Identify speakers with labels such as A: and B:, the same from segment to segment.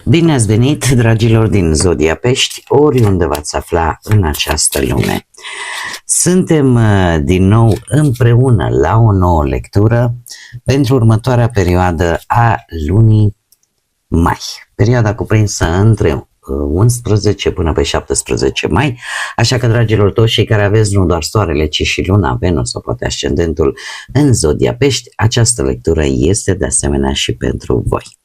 A: Bine ați venit, dragilor din Zodia Pești, oriunde v-ați afla în această lume. Suntem din nou împreună la o nouă lectură pentru următoarea perioadă a lunii mai. Perioada cuprinsă între 11 până pe 17 mai, așa că, dragilor, toți cei care aveți nu doar soarele, ci și luna, Venus sau poate ascendentul în Zodia Pești, această lectură este de asemenea și pentru voi.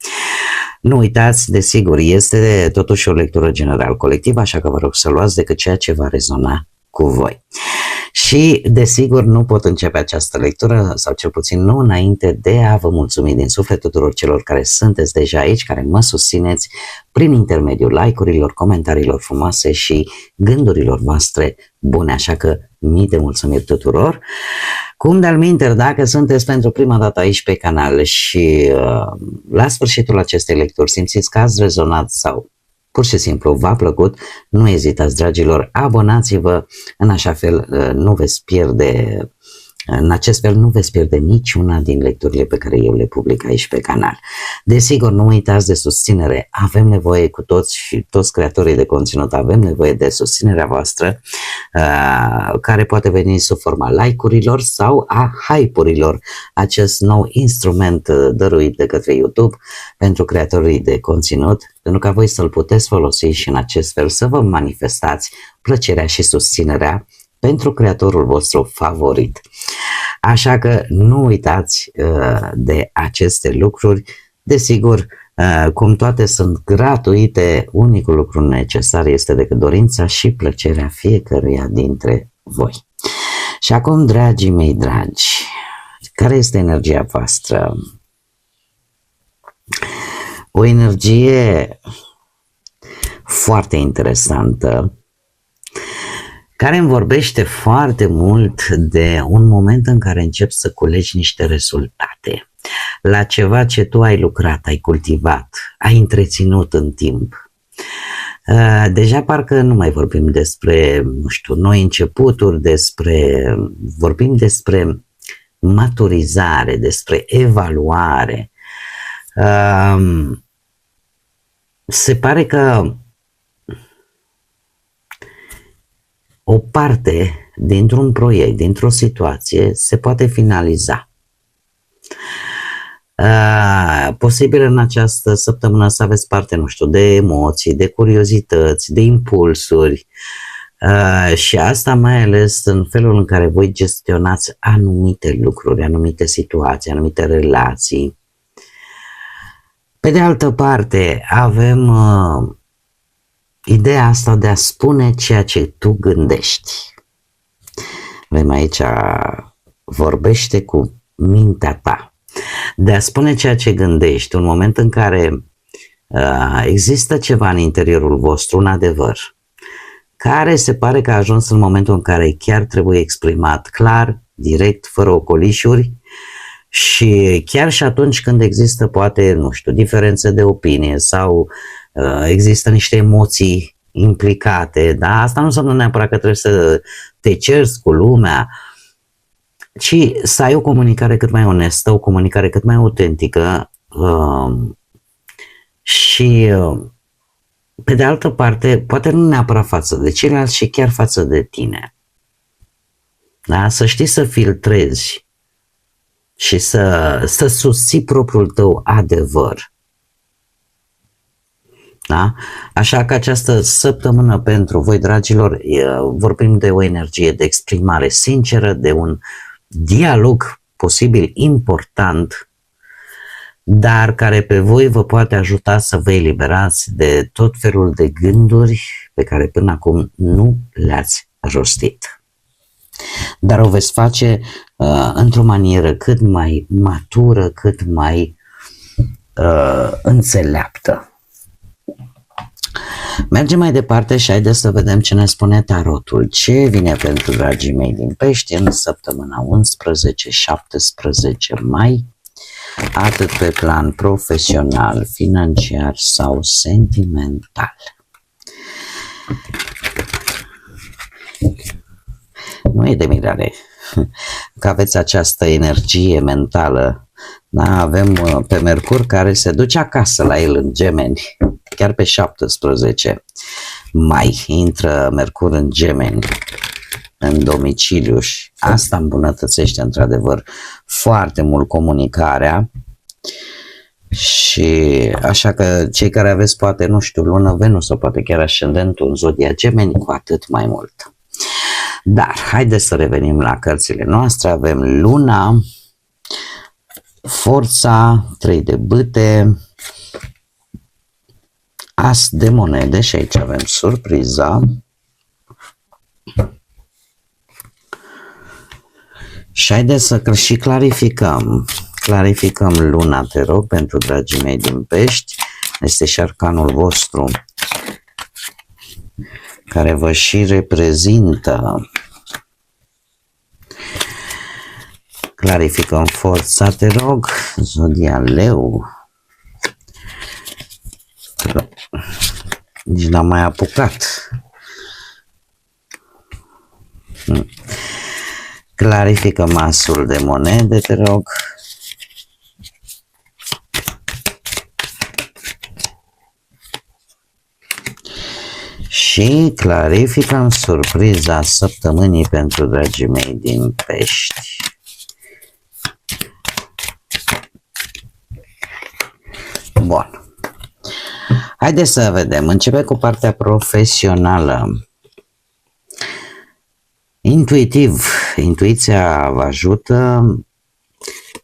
A: Nu uitați, desigur, este totuși o lectură general colectivă, așa că vă rog să luați decât ceea ce va rezona cu voi. Și, desigur, nu pot începe această lectură, sau cel puțin nu înainte de a vă mulțumi din suflet tuturor celor care sunteți deja aici, care mă susțineți prin intermediul like-urilor, comentariilor frumoase și gândurilor voastre bune, așa că mii de mulțumiri tuturor. Cum de-al minter, dacă sunteți pentru prima dată aici pe canal și la sfârșitul acestei lecturi simțiți că ați rezonat sau pur și simplu v-a plăcut, nu ezitați, dragilor, abonați-vă, în așa fel nu veți pierde, în acest fel nu veți pierde niciuna din lecturile pe care eu le public aici pe canal. Desigur, nu uitați de susținere, avem nevoie cu toți și toți creatorii de conținut, avem nevoie de susținerea voastră, care poate veni sub forma like-urilor sau a hype-urilor, acest nou instrument dăruit de către YouTube pentru creatorii de conținut, pentru ca voi să-l puteți folosi și în acest fel să vă manifestați plăcerea și susținerea pentru creatorul vostru favorit. Așa că nu uitați de aceste lucruri. Desigur, cum toate sunt gratuite, unicul lucru necesar este decât dorința și plăcerea fiecăruia dintre voi. Și acum, dragii mei dragi, care este energia voastră? O energie foarte interesantă, care îmi vorbește foarte mult de un moment în care începi să culegi niște rezultate la ceva ce tu ai lucrat, ai cultivat, ai întreținut în timp. Deja parcă nu mai vorbim despre, nu știu, noi începuturi, vorbim despre maturizare, despre evaluare. Se pare că o parte dintr-un proiect, dintr-o situație, se poate finaliza. Posibil în această săptămână să aveți parte, nu știu, de emoții, de curiozități, de impulsuri și asta mai ales în felul în care voi gestionați anumite lucruri, anumite situații, anumite relații. Pe de altă parte, avem ideea asta de a spune ceea ce tu gândești. Avem aici, vorbește cu mintea ta. De a spune ceea ce gândești, un moment în care există ceva în interiorul vostru, un adevăr, care se pare că a ajuns în momentul în care chiar trebuie exprimat clar, direct, fără ocolișuri, și chiar și atunci când există, poate, nu știu, diferențe de opinie sau există niște emoții implicate, dar asta nu înseamnă neapărat că trebuie să te ceri cu lumea, ci să ai o comunicare cât mai onestă, o comunicare cât mai autentică și, pe de altă parte, poate nu neapărat față de ceilalți, ci chiar față de tine. Da? Să știi să filtrezi și să susții propriul tău adevăr. Da? Așa că această săptămână pentru voi, dragilor, vorbim de o energie de exprimare sinceră, de un dialog posibil important, dar care pe voi vă poate ajuta să vă eliberați de tot felul de gânduri pe care până acum nu le-ați rostit. Dar o veți face într-o manieră cât mai matură, cât mai înțeleaptă. Mergem mai departe și haideți să vedem ce ne spune tarotul. Ce vine pentru dragii mei din Pești în săptămâna 11-17 mai, atât pe plan profesional, financiar sau sentimental. Nu e de mirare că aveți această energie mentală. Da? Avem pe Mercur care se duce acasă la el în Gemeni. chiar pe 17 mai intră Mercur în Gemeni, în domiciliu, și asta îmbunătățește într-adevăr foarte mult comunicarea. Și așa că cei care aveți poate, nu știu, lună Venus sau poate chiar ascendentul în zodia Gemeni, cu atât mai mult. Dar haideți să revenim la cărțile noastre. Avem Luna, Forța, 3 de bâte, As de monede și aici avem surpriza. Și haideți să și clarificăm. Clarificăm Luna, te rog, pentru dragii mei din Pești. Este și arcanul vostru care vă și reprezintă. Clarificăm Forța, te rog, zodia Leu. Nici n-am mai apucat. Clarificăm Asul de monede, te rog. Și clarificăm surpriza săptămânii pentru dragii mei din Pești. Bun. Haideți să vedem. Începem cu partea profesională. Intuitiv. Intuiția vă ajută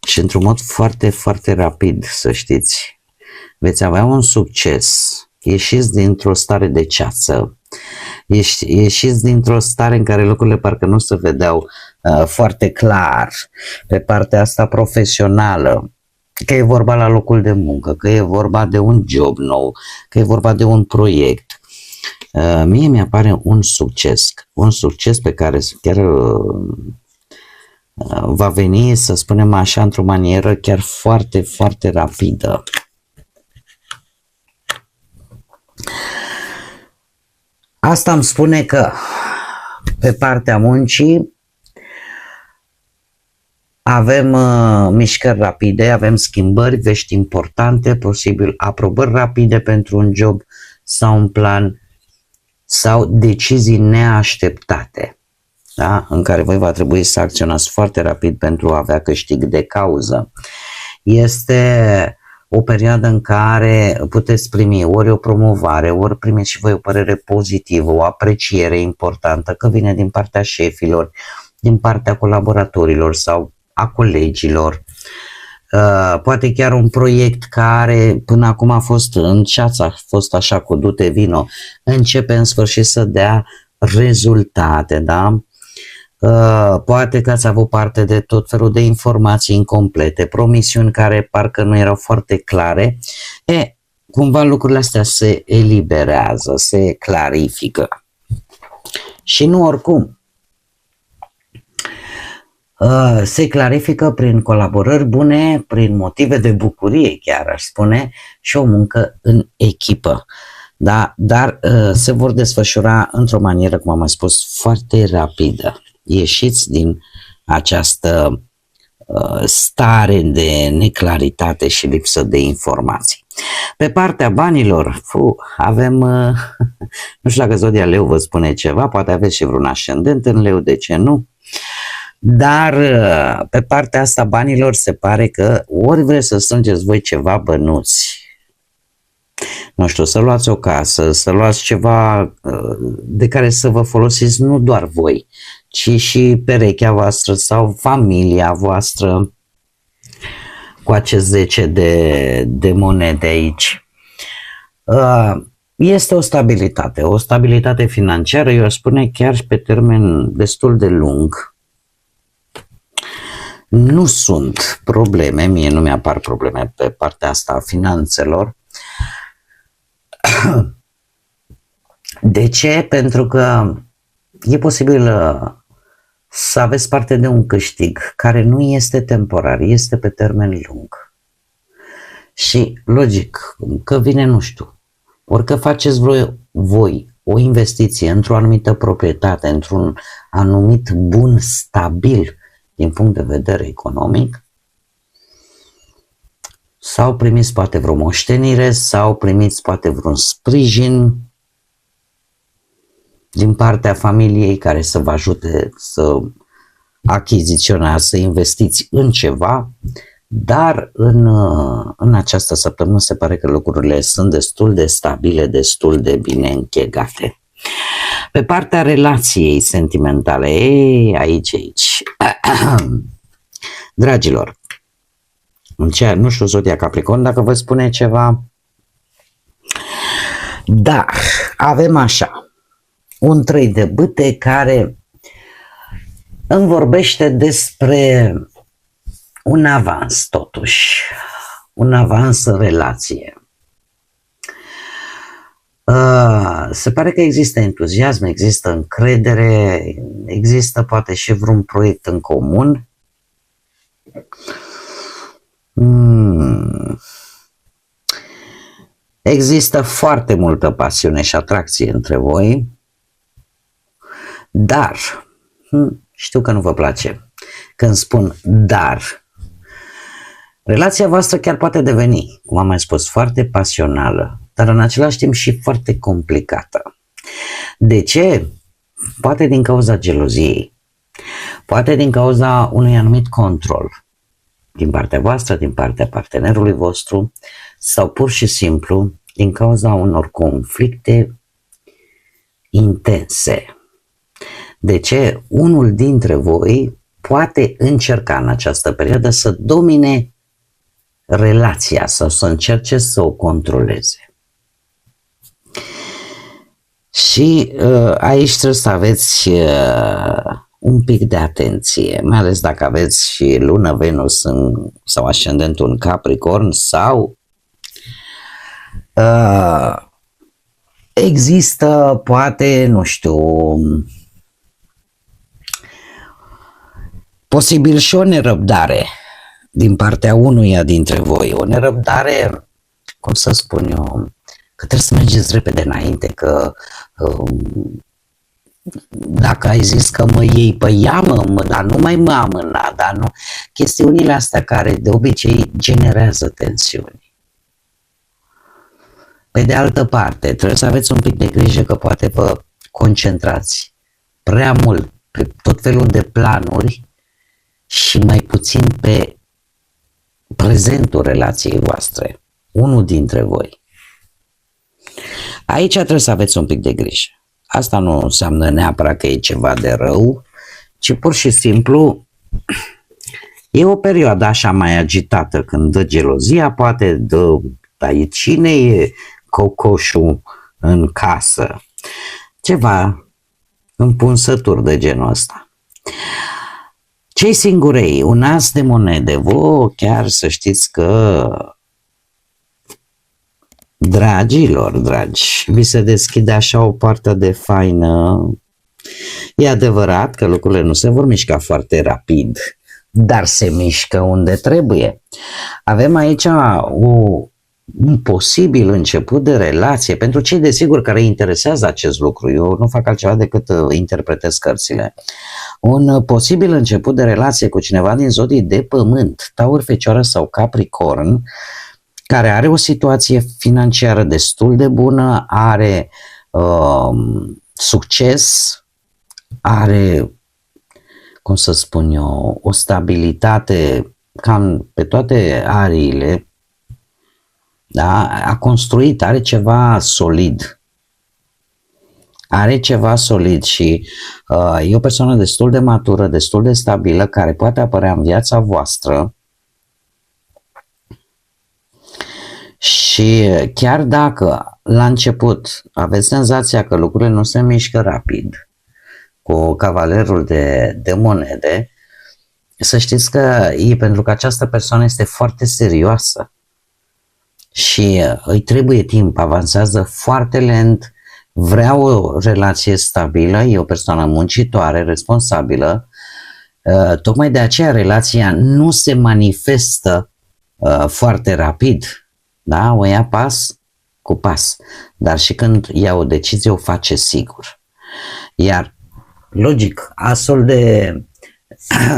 A: și într-un mod foarte, foarte rapid, să știți. Veți avea un succes. Ieșiți dintr-o stare de ceață. Ieșiți dintr-o stare în care lucrurile parcă nu se vedeau foarte clar. Pe partea asta profesională. Că e vorba la locul de muncă, că e vorba de un job nou, că e vorba de un proiect. Mie mi-apare un succes pe care chiar va veni, să spunem așa, într-o manieră chiar foarte, foarte rapidă. Asta îmi spune că pe partea muncii avem mișcări rapide, avem schimbări, vești importante, posibil aprobări rapide pentru un job sau un plan sau decizii neașteptate, da? În care voi va trebui să acționați foarte rapid pentru a avea câștig de cauză. Este o perioadă în care puteți primi ori o promovare, ori primiți și voi o părere pozitivă, o apreciere importantă, că vine din partea șefilor, din partea colaboratorilor sau a colegilor. Poate chiar un proiect care până acum a fost în ceață, a fost așa cu dute vino, începe în sfârșit să dea rezultate, da? Poate că ați avut parte de tot felul de informații incomplete, promisiuni care parcă nu erau foarte clare. Cumva lucrurile astea se eliberează, se clarifică. Și nu oricum. Se clarifică prin colaborări bune, prin motive de bucurie, chiar aș spune, și o muncă în echipă. Da? Dar se vor desfășura într-o manieră, cum am mai spus, foarte rapidă. Ieșiți din această stare de neclaritate și lipsă de informații. Pe partea banilor, avem, nu știu dacă zodia Leu vă spune ceva, poate aveți și vreun ascendent în Leu, de ce nu? Dar pe partea asta banilor se pare că ori vreți să strângeți voi ceva bănuți, nu știu, să luați o casă, să luați ceva de care să vă folosiți nu doar voi, ci și perechea voastră sau familia voastră, cu acest 10 de monede aici. Este o stabilitate financiară, eu aș spune chiar și pe termen destul de lung. Nu sunt probleme, mie nu mi-apar probleme pe partea asta a finanțelor. De ce? Pentru că e posibil să aveți parte de un câștig care nu este temporar, este pe termen lung. Și logic, că vine, nu știu, ori că faceți voi o investiție într-o anumită proprietate, într-un anumit bun stabil din punct de vedere economic, sau primiți poate vreo moștenire, sau primiți poate vreun sprijin din partea familiei care să vă ajute să achiziționați, să investiți în ceva, dar în această săptămână se pare că lucrurile sunt destul de stabile, destul de bine închegate. Pe partea relației sentimentale, aici. Dragilor, nu știu zodia Capricorn dacă vă spune ceva, dar avem așa, un 3 de bâte care îmi vorbește despre un avans totuși, un avans în relație. Se pare că există entuziasm, există încredere, există poate și vreun proiect în comun. Există foarte multă pasiune și atracție între voi, dar, știu că nu vă place când spun dar, relația voastră chiar poate deveni, cum am mai spus, foarte pasională, dar în același timp și foarte complicată. De ce? Poate din cauza geloziei, poate din cauza unui anumit control din partea voastră, din partea partenerului vostru, sau pur și simplu din cauza unor conflicte intense. De ce? Unul dintre voi poate încerca în această perioadă să domine relația sau să încerce să o controleze. Și aici trebuie să aveți un pic de atenție, mai ales dacă aveți și lună Venus sau ascendentul în Capricorn sau există poate, nu știu, posibil și o nerăbdare din partea unuia dintre voi, o nerăbdare, cum să spun eu, că trebuie să mergeți repede înainte, că dacă ai zis că mă iei pe ea, dar nu mai mă amâna, dar nu. Chestiunile astea care de obicei generează tensiuni. Pe de altă parte, trebuie să aveți un pic de grijă că poate vă concentrați prea mult pe tot felul de planuri și mai puțin pe prezentul relației voastre, unul dintre voi. Aici trebuie să aveți un pic de grijă. Asta nu înseamnă neapărat că e ceva de rău, ci pur și simplu e o perioadă așa mai agitată când dă gelozia, poate dă, dar cine e cocoșul în casă? Ceva împunsături de genul ăsta. Cei singurei, un as de monede, chiar să știți că, dragilor dragi, vi se deschide așa o parte de faină. E adevărat că lucrurile nu se vor mișca foarte rapid, dar se mișcă unde trebuie. Avem aici un posibil început de relație, pentru cei desigur care îi interesează acest lucru, eu nu fac altceva decât interpretez cărțile. Un posibil început de relație cu cineva din zodii de pământ, Taur, Fecioară sau Capricorn, care are o situație financiară destul de bună, are succes, are, cum să spun eu, o stabilitate cam pe toate ariile, da? A construit, are ceva solid. Are ceva solid și e o persoană destul de matură, destul de stabilă, care poate apărea în viața voastră. Și chiar dacă la început aveți senzația că lucrurile nu se mișcă rapid cu cavalerul de monede, să știți că e pentru că această persoană este foarte serioasă și îi trebuie timp, avansează foarte lent, vrea o relație stabilă, e o persoană muncitoare, responsabilă, tocmai de aceea relația nu se manifestă foarte rapid, da? O ia pas cu pas, dar și când ia o decizie o face sigur. Iar, logic, asul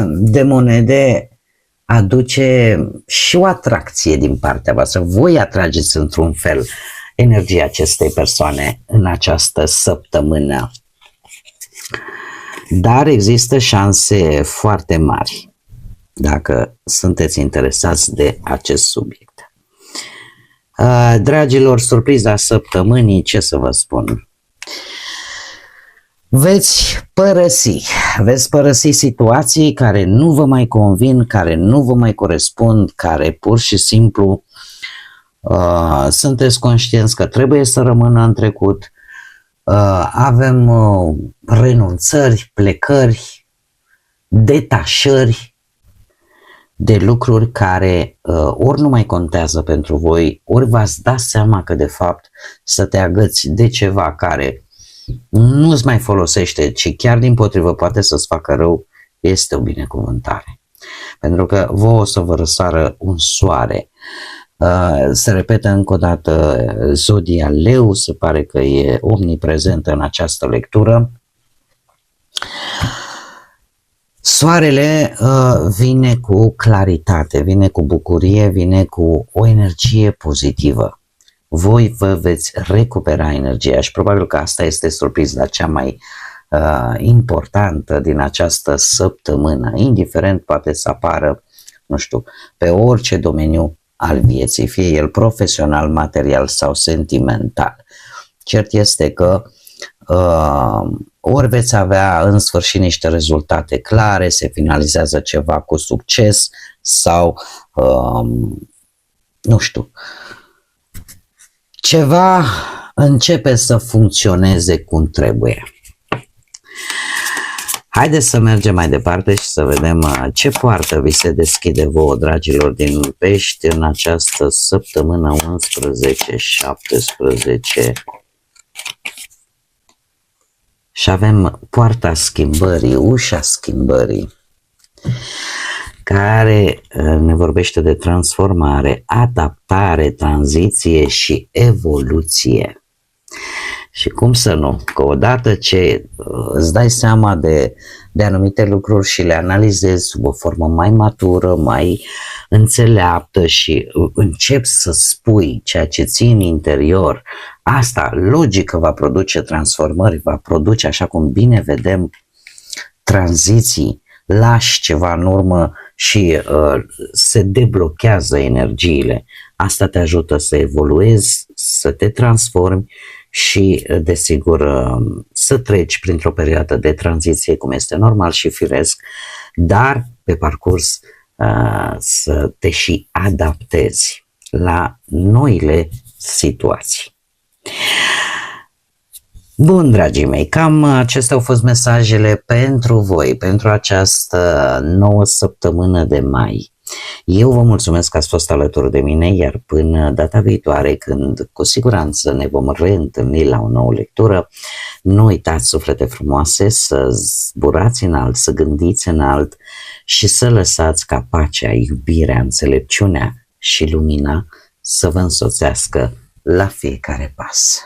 A: de monede aduce și o atracție din partea voastră. Voi atrageți într-un fel energia acestei persoane în această săptămână. Dar există șanse foarte mari dacă sunteți interesați de acest subiect. Dragilor, surpriza săptămânii, ce să vă spun? Veți părăsi situații care nu vă mai convin, care nu vă mai corespund, care pur și simplu sunteți conștienți că trebuie să rămână în trecut. Avem renunțări, plecări, detașări de lucruri care ori nu mai contează pentru voi, ori v-ați dat seama că de fapt să te agăți de ceva care nu îți mai folosește, ci chiar dimpotrivă poate să-ți facă rău, este o binecuvântare. Pentru că vouă o să vă răsară un soare. Se repetă încă o dată zodia Leu, se pare că e omniprezentă în această lectură. Soarele vine cu claritate, vine cu bucurie, vine cu o energie pozitivă. Voi vă veți recupera energia și probabil că asta este surpriza cea mai importantă din această săptămână, indiferent poate să apară, nu știu, pe orice domeniu al vieții, fie el profesional, material sau sentimental. Cert este că ori veți avea în sfârșit niște rezultate clare, se finalizează ceva cu succes sau nu știu, ceva începe să funcționeze cum trebuie. Haideți să mergem mai departe și să vedem ce poartă vi se deschide vouă, dragilor din Pești, în această săptămână 11-17. Și avem poarta schimbării, ușa schimbării, care ne vorbește de transformare, adaptare, tranziție și evoluție. Și cum să nu, că odată ce îți dai seama de anumite lucruri și le analizezi sub o formă mai matură, mai înțeleaptă și începi să spui ceea ce ții în interior, asta logică va produce transformări, va produce, așa cum bine vedem, tranziții, lași ceva în urmă și se deblochează energiile. Asta te ajută să evoluezi, să te transformi și, desigur, să treci printr-o perioadă de tranziție, cum este normal și firesc, dar pe parcurs să te și adaptezi la noile situații. Bun, dragii mei, cam acestea au fost mesajele pentru voi, pentru această nouă săptămână de mai. Eu vă mulțumesc că ați fost alături de mine, iar până data viitoare, când cu siguranță ne vom reîntâlni la o nouă lectură, nu uitați, suflete frumoase, să zburați înalt, să gândiți înalt și să lăsați ca pacea, iubirea, înțelepciunea și lumina să vă însoțească la fiecare pas.